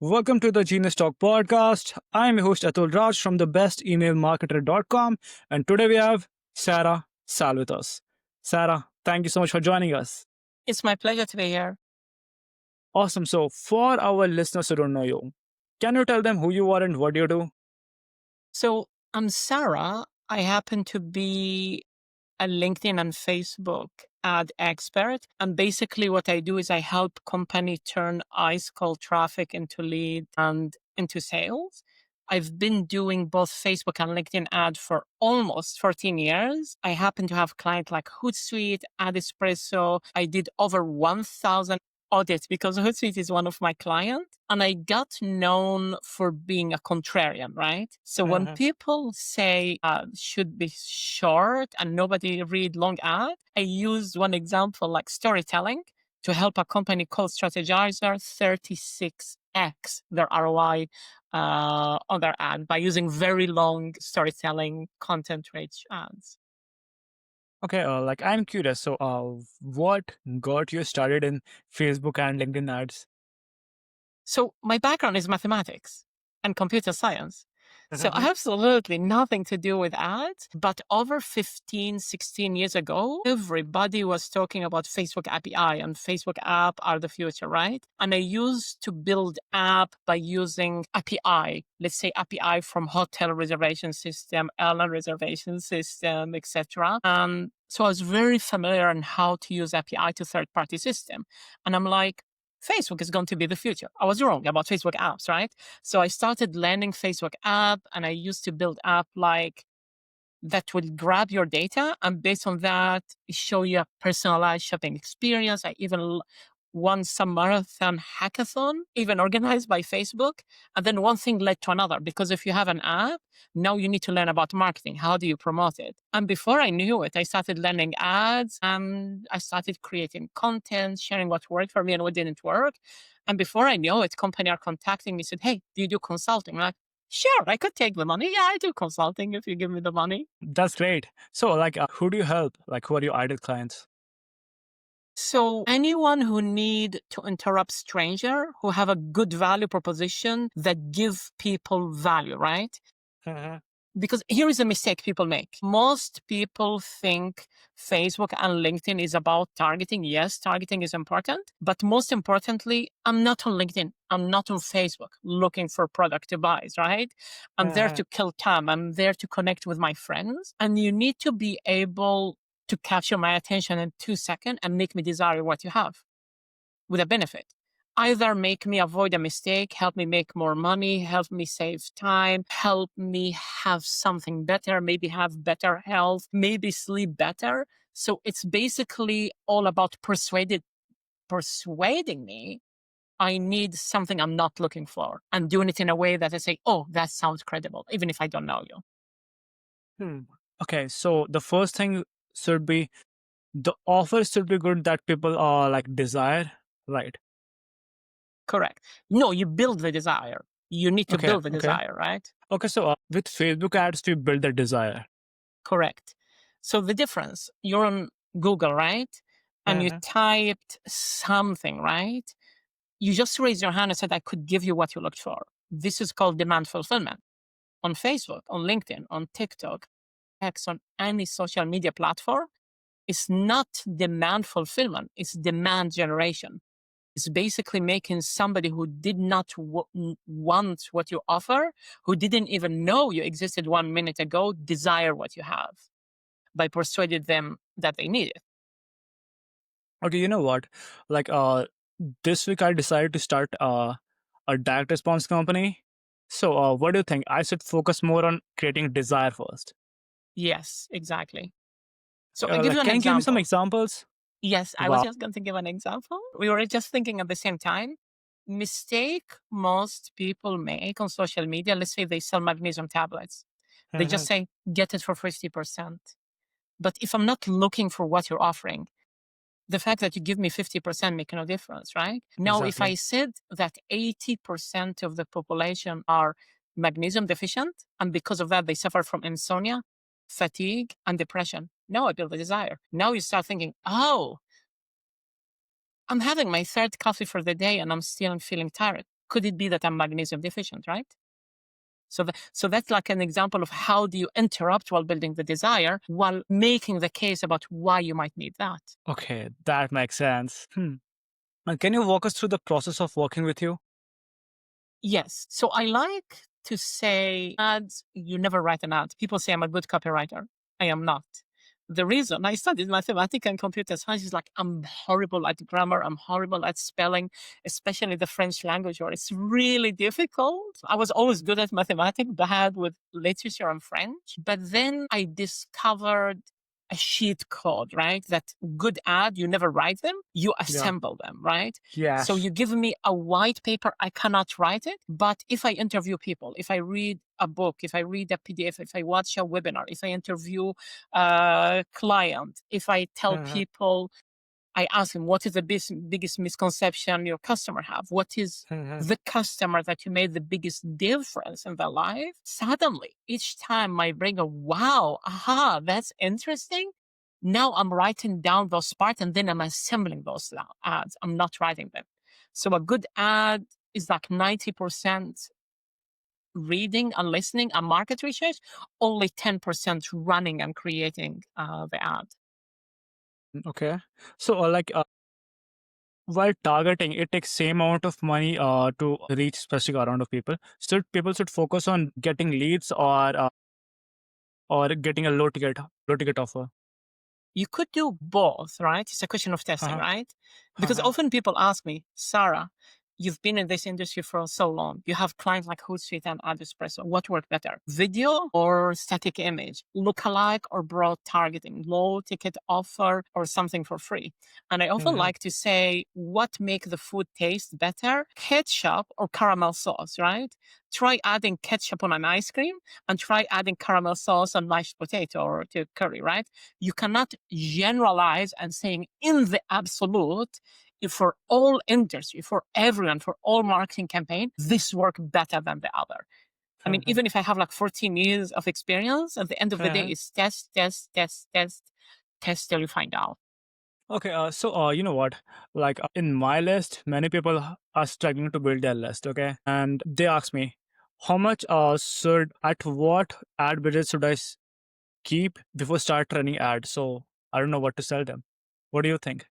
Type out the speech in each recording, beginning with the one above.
Welcome to the Genius Talk podcast. I'm your host Atul Raj from the bestemailmarketer.com, and today we have Sarah Sal with us. Sarah, thank you so much for joining us. It's my pleasure to be here. Awesome. So, for our listeners who don't know you, can you tell them who you are and what you do? So I'm Sarah. I happen to be a LinkedIn and Facebook ad expert. And basically what I do is I help company turn ice cold traffic into lead and into sales. I've been doing both Facebook and LinkedIn ad for almost 14 years. I happen to have clients like Hootsuite, Ad Espresso. I did over 1,000 audits because Hootsuite is one of my clients. And I got known for being a contrarian, right? So when people say should be short and nobody read long ad, I use one example like storytelling to help a company called Strategizer 36x their ROI on their ad by using very long storytelling content rich ads. Okay, I'm curious. So, what got you started in Facebook and LinkedIn ads? So my background is mathematics and computer science. So absolutely nothing to do with ads. But over 15, 16 years ago, everybody was talking about Facebook API and Facebook app are the future, right? And I used to build app by using API, let's say API from hotel reservation system, airline reservation system, etc. And so I was very familiar on how to use API to third-party system. And I'm like, Facebook is going to be the future. I was wrong about Facebook apps, right? So I started learning Facebook app and I used to build app like that would grab your data and based on that, show you a personalized shopping experience. I even won some marathon hackathon, even organized by Facebook. And then one thing led to another because if you have an app, now you need to learn about marketing. How do you promote it? And before I knew it, I started learning ads and I started creating content, sharing what worked for me and what didn't work. And before I know it, company are contacting me, said, hey, do you do consulting? I'm like, sure, I could take the money. Yeah, I do consulting if you give me the money. That's great. So, who do you help? Like, who are your ideal clients? So anyone who need to interrupt stranger who have a good value proposition that give people value, right? Because here is a mistake people make. Most people think Facebook and LinkedIn is about targeting. Yes, targeting is important. But most importantly, I'm not on LinkedIn. I'm not on Facebook looking for product to buy, right? I'm there to kill time. I'm there to connect with my friends. And you need to be able to capture my attention in 2 seconds and make me desire what you have with a benefit. Either make me avoid a mistake, help me make more money, help me save time, help me have something better, maybe have better health, maybe sleep better. So it's basically all about persuading me I need something I'm not looking for and doing it in a way that I say, oh, that sounds credible, even if I don't know you. Okay, so the first thing should be the offer should be good that people desire, right? Correct. No, you build the desire. You need to build the desire, right? Okay, so with Facebook ads, to build the desire. Correct. So the difference, you're on Google, right? And you typed something, right? You just raised your hand and said, I could give you what you looked for. This is called demand fulfillment. On Facebook, on LinkedIn, on TikTok, X, on any social media platform, it's not demand fulfillment, it's demand generation. It's basically making somebody who did not want what you offer, who didn't even know you existed 1 minute ago, desire what you have by persuading them that they need it. Okay, you know what? This week I decided to start a direct response company. So, what do you think? I should focus more on creating desire first. Yes, exactly. So I'll give you an Can you give me some example. examples? Yes, I was just going to give an example. We were just thinking at the same time. Mistake most people make on social media, let's say they sell magnesium tablets. They just say, get it for 50%. But if I'm not looking for what you're offering, the fact that you give me 50% make no difference, right? Now, if I said that 80% of the population are magnesium deficient, and because of that, they suffer from insomnia, fatigue, and depression. Now I build a desire. Now you start thinking, oh, I'm having my third coffee for the day and I'm still feeling tired. Could it be that I'm magnesium deficient, right? So that's like an example of how do you interrupt while building the desire, while making the case about why you might need that. Okay, that makes sense. Can you walk us through the process of working with you? Yes. So I like to say ads, you never write an ad. People say I'm a good copywriter. I am not. The reason I studied mathematics and computer science is like I'm horrible at grammar, I'm horrible at spelling, especially the French language where it's really difficult. I was always good at mathematics, bad with literature and French. But then I discovered a sheet code, right? That good ad, you never write them, you Yeah. assemble them, right? So Yes. you give me a white paper, I cannot write it. But if I interview people, if I read a book, if I read a PDF, if I watch a webinar, if I interview a client, if I tell Uh-huh. people, I ask them, what is the biggest misconception your customer have? What is Uh-huh. the customer that you made the biggest difference in their life? Suddenly, each time my brain go, wow, aha, that's interesting. Now I'm writing down those parts and then I'm assembling those ads. I'm not writing them. So a good ad is like 90% reading and listening and market research, only 10% running and creating the ad. Okay. So, while targeting, it takes same amount of money to reach specific amount of people. Still, people should focus on getting leads or getting a low ticket offer. You could do both, right? It's a question of testing, Uh-huh. right? Because Uh-huh. often people ask me, Sarah, you've been in this industry for so long. You have clients like Hootsuite and Adespresso. What worked better? Video or static image? Lookalike or broad targeting? Low ticket offer or something for free? And I often Uh-huh. like to say, what make the food taste better? Ketchup or caramel sauce, right? Try adding ketchup on an ice cream and try adding caramel sauce on mashed potato or to curry, right? You cannot generalize and saying in the absolute, if for all industry, for everyone, for all marketing campaign, this work better than the other. I mean, Uh-huh. even if I have like 14 years of experience, at the end of the day, Uh-huh. it's test, test, test, test, test till you find out. Okay, you know what? In my list, many people are struggling to build their list. Okay, and they ask me, how much should at what ad budget should keep before start running ads? So I don't know what to sell them. What do you think?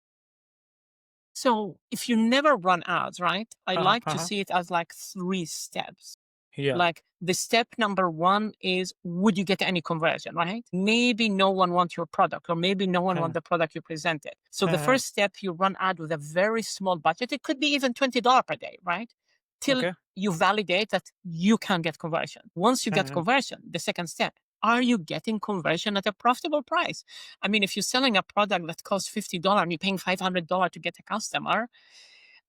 So if you never run ads, right? I Uh-huh, like to uh-huh. see it as like 3 steps. Yeah. Like the step number one is, would you get any conversion, right? Maybe no one wants your product, or maybe no one Uh-huh, wants the product you presented. So the uh-huh. first step, you run ad with a very small budget. It could be even $20 per day, right? Till Okay. you validate that you can get conversion. Once you get Uh-huh. conversion, the second step, are you getting conversion at a profitable price? I mean, if you're selling a product that costs $50 and you're paying $500 to get a customer,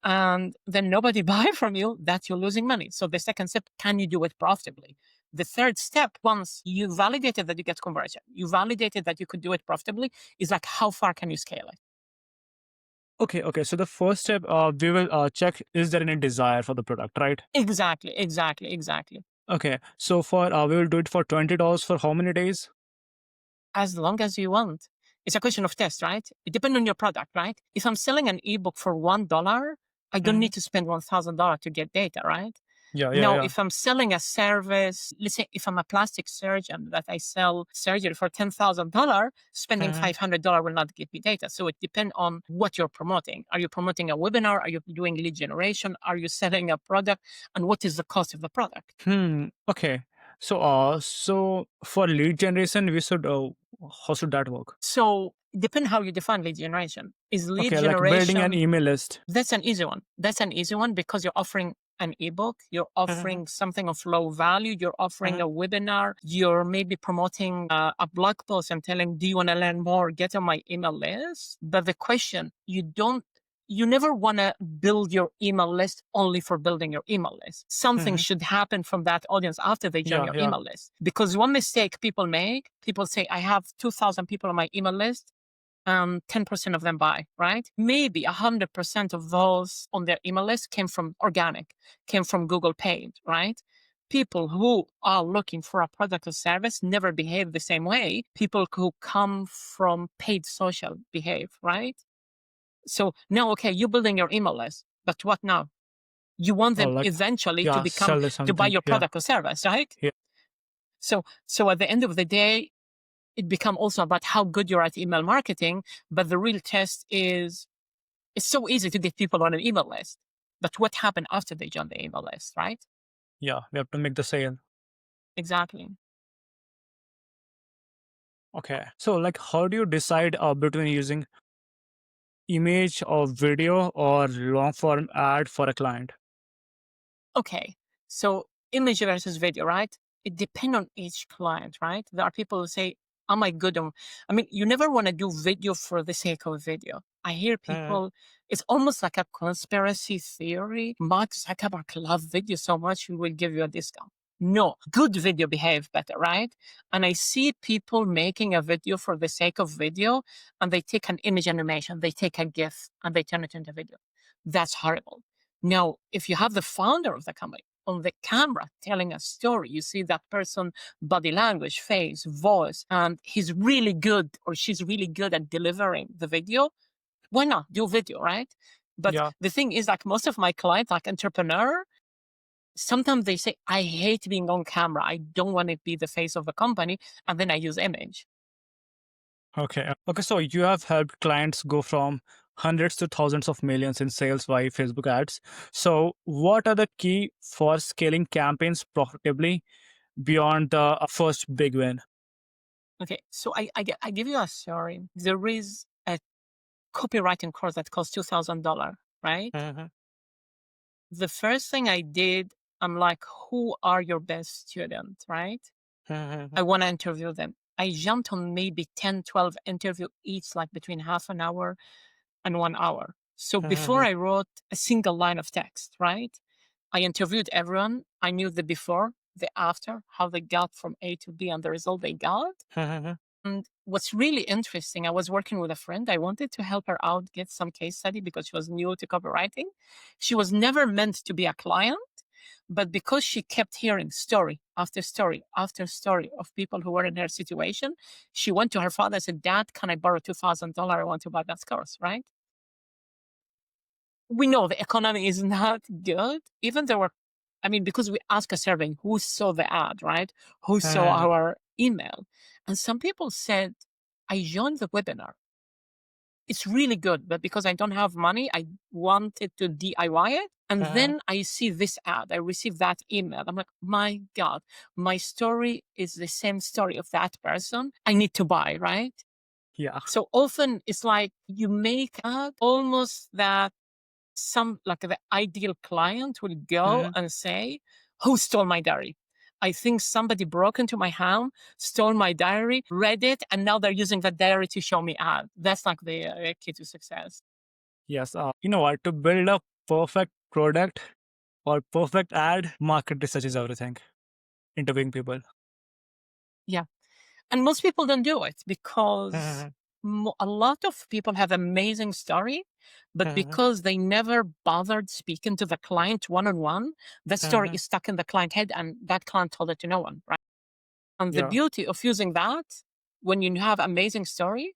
and then nobody buy from you, that you're losing money. So the second step, can you do it profitably? The third step, once you validated that you get conversion, you validated that you could do it profitably, is like, how far can you scale it? Okay, okay. So the first step, we will check is there any desire for the product, right? Exactly, exactly, exactly. Okay. So for we will do it for $20 for how many days? As long as you want. It's a question of test, right? It depends on your product, right? If I'm selling an ebook for $1, I don't Mhm. need to spend $1,000 to get data, right? Yeah, yeah, Now, yeah. if I'm selling a service, let's say if I'm a plastic surgeon that I sell surgery for $10,000, spending Mhm. $500 will not give me data. So it depends on what you're promoting. Are you promoting a webinar? Are you doing lead generation? Are you selling a product? And what is the cost of the product? Okay. So for lead generation, we should how should that work? So depend how you define lead generation. Is lead Okay, like building an generation, email list. that's an easy one. That's an easy one because you're offering an ebook, you're Mhm. offering something of low value, you're offering Mhm. a webinar, you're maybe promoting a blog post and telling, do you want to learn more? Get on my email list. But the question, you never want to build your email list only for building your email list. Something Mhm. should happen from that audience after they join Yeah, your yeah. email list. Because one mistake people make, people say, I have 2,000 people on my email list. 10% of them buy, right? Maybe 100% of those on their email list came from organic, came from Google paid, right? People who are looking for a product or service never behave the same way. People who come from paid social behave, right? So now, okay, you're building your email list, but what now? You want Or them like, eventually yeah, sell this to buy something. your Yeah. product or service, right? Yeah. So at the end of the day, it become also about how good you're at email marketing. But the real test is, it's so easy to get people on an email list. But what happened after they join the email list, right? Yeah. We have to make the sale. Exactly. Okay. So like, how do you decide between using image or video or long form ad for a client? Okay. So image versus video, right? It depends on each client, right? There are people who say, am I good on, I mean, you never want to do video for the sake of video. I hear Mhm. people, it's almost like a conspiracy theory. Mark Zuckerberg love video so much, he will give you a discount. No, good video behave better, right? And I see people making a video for the sake of video, and they take an image animation, they take a GIF, and they turn it into video. That's horrible. Now, if you have the founder of the company on the camera telling a story, you see that person body language, face, voice, and he's really good or she's really good at delivering the video, why not do video, right? But Yeah. the thing is, like most of my clients, like entrepreneur, sometimes they say, I hate being on camera. I don't want to be the face of the company. And then I use image. Okay. Okay. So you have helped clients go from hundreds to thousands of millions in sales via Facebook ads. So what are the key for scaling campaigns profitably beyond the first big win? Okay. So I give you a story. There is a copywriting course that costs $2,000, right? Mhm. The first thing I did, I'm like, who are your best students, right? Mhm. I want to interview them. I jumped on maybe 10, 12 interview each, like between half an hour and 1 hour. So before Mhm. I wrote a single line of text, right? I interviewed everyone. I knew the before, the after, how they got from A to B and the result they got. Mhm. And what's really interesting, I was working with a friend. I wanted to help her out get some case study because she was new to copywriting. She was never meant to be a client, but because she kept hearing story after story after story of people who were in her situation, she went to her father and said, Dad, can I borrow $2,000? I want to buy that course, right? We know the economy is not good. Even there were, I mean, because we asked a survey, who saw the ad, right? Who saw Mhm. our email? And some people said, I joined the webinar. It's really good, but because I don't have money, I wanted to DIY it. And Mhm. then I see this ad, I receive that email. I'm like, my God, my story is the same story of that person. I need to buy, right? Yeah. So often it's like you make ad almost that some like the ideal client will go Mhm. and say, who stole my diary? I think somebody broke into my home, stole my diary, read it, and now they're using that diary to show me ad. That's like the key to success. Yes. You know what? To build a perfect product or perfect ad, market research is everything. Interviewing people. Yeah. And most people don't do it because Mhm. a lot of people have amazing story, but Mhm. because they never bothered speaking to the client one on one, that story Mhm. is stuck in the client head and that client told it to no one, right? And the Yeah. beauty of using that, when you have amazing story,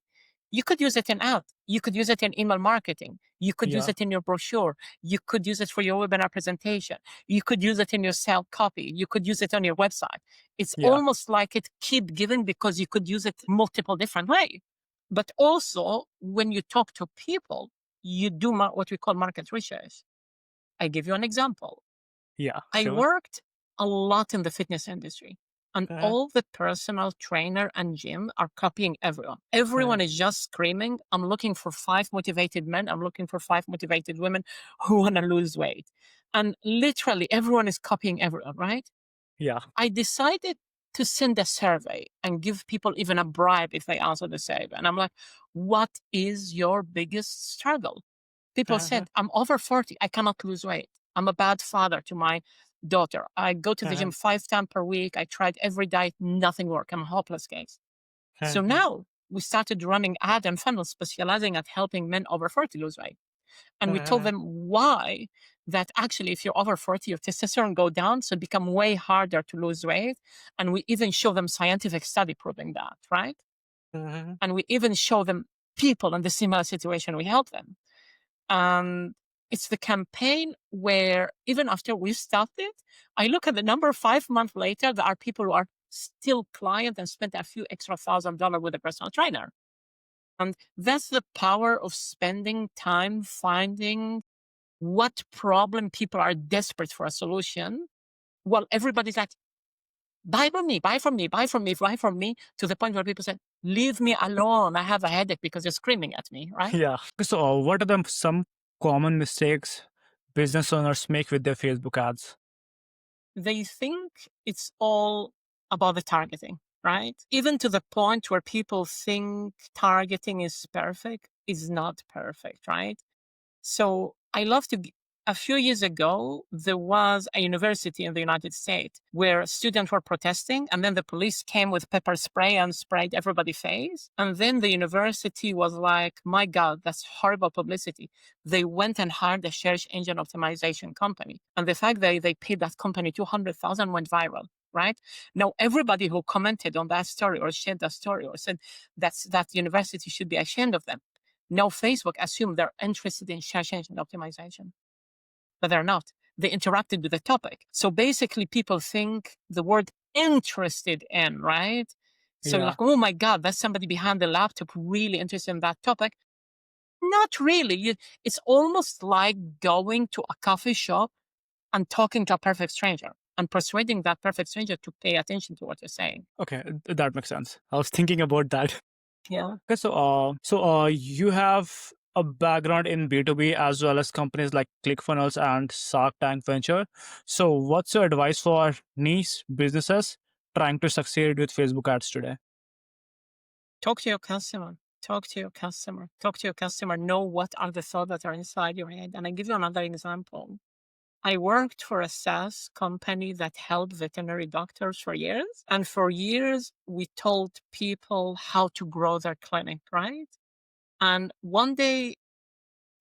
you could use it in ad. You could use it in email marketing. You could use Yeah. it in your brochure. You could use it for your webinar presentation. You could use it in your sell copy. You could use it on your website. It's Yeah. almost like it keep giving because you could use it multiple different ways. But also, when you talk to people, you do what we call market research. I give you an example. Yeah. I Sure. worked a lot in the fitness industry, and Mhm. all the personal trainer and gym are copying everyone. Everyone Mhm. is just screaming, I'm looking for 5 motivated men. I'm looking for 5 motivated women who want to lose weight. And literally everyone is copying everyone, right? Yeah. I decided to send a survey and give people even a bribe if they answer the survey. And I'm like, what is your biggest struggle? People Mhm. said, I'm over 40. I cannot lose weight. I'm a bad father to my daughter. I go to the gym Mhm. 5 times per week. I tried every diet, nothing worked. I'm a hopeless case. So Mhm. now we started running ad and funnels specializing at helping men over 40 lose weight. And we told Mhm. them why that actually if you're over 40, your testosterone go down, so it become way harder to lose weight. And we even show them scientific study proving that, right? Mhm. And we even show them people in the similar situation. We help them. It's the campaign where even after we stopped it, I look at the number 5 months later, there are people who are still client and spent a few extra $1,000 with a personal trainer. And that's the power of spending time finding what problem people are desperate for a solution. Well, everybody's like, buy from me, buy from me, buy from me, buy from me, to the point where people said, leave me alone. I have a headache because you're screaming at me, right? Yeah. So, what are some common mistakes business owners make with their Facebook ads? They think it's all about the targeting, right? Even to the point where people think targeting is perfect, is not perfect, right? So I love to. A few years ago, there was a university in the United States where students were protesting, and then the police came with pepper spray and sprayed everybody's face. And then the university was like, my God, that's horrible publicity. They went and hired a search engine optimization company. And the fact that they paid that company $200,000 went viral. Right now, everybody who commented on that story or shared that story or said that university should be ashamed of them. Now, Facebook assumed they're interested in search engine optimization, but they're not. They interacted with the topic. So basically, people think the word interested in, right? So Yeah. like, oh my God, that's somebody behind the laptop really interested in that topic. Not really. It's almost like going to a coffee shop and talking to a perfect stranger and persuading that perfect stranger to pay attention to what you're saying. Okay, that makes sense. I was thinking about that. Yeah. Okay, you have a background in B2B as well as companies like ClickFunnels and Shark Tank Venture. So, what's your advice for niche businesses trying to succeed with Facebook ads today? Talk to your customer. Talk to your customer. Talk to your customer. Know what are the thoughts that are inside your head. And I give you another example. I worked for a SaaS company that helped veterinary doctors for years. And for years, we told people how to grow their clinic, right? And one day,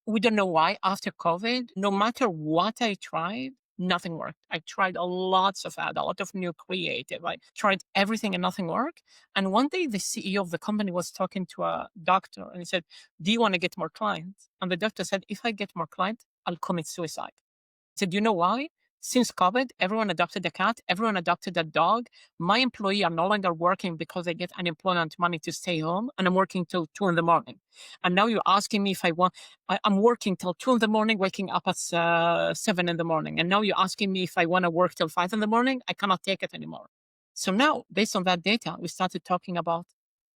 we don't know why, after COVID, no matter what I tried, nothing worked. I tried a lots of ad, a lot of new creative. I tried everything and nothing worked. And one day the CEO of the company was talking to a doctor and he said, do you want to get more clients? And the doctor said, if I get more clients, I'll commit suicide. I said, you know why? Since COVID, everyone adopted a cat, everyone adopted a dog. My employee are no longer working because they get unemployment money to stay home, and I'm working till 2 in the morning. And now you're asking me if I want, I'm working till 2 in the morning, waking up at 7 in the morning. And now you're asking me if I want to work till 5 in the morning. I cannot take it anymore. So now, based on that data, we started talking about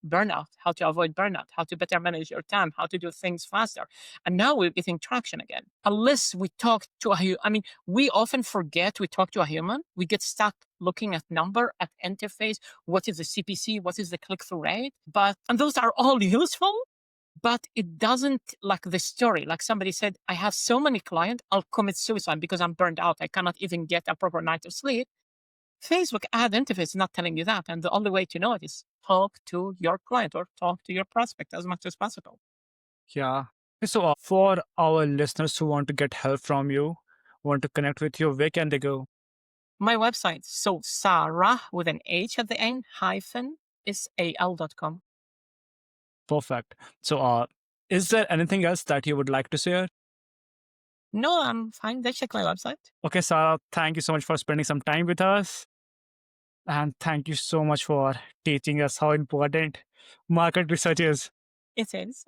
burnout, how to avoid burnout, how to better manage your time, how to do things faster. And now we're getting traction again. Unless we talk to we often forget we talk to a human. We get stuck looking at number, at interface, what is the CPC, what is the click-through rate. And those are all useful, but it doesn't, like the story. Like somebody said, I have so many clients, I'll commit suicide because I'm burned out. I cannot even get a proper night of sleep. Facebook ad interface is not telling you that. And the only way to know it is talk to your client or talk to your prospect as much as possible. Yeah. Okay, for our listeners who want to get help from you, want to connect with you, where can they go? My website, so Sarah with an H at the end, hyphen sal.com. Perfect. Is there anything else that you would like to share? No, I'm fine. They check my website. Okay, Sarah, thank you so much for spending some time with us. And thank you so much for teaching us how important market research is. It is.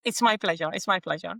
It's my pleasure. It's my pleasure.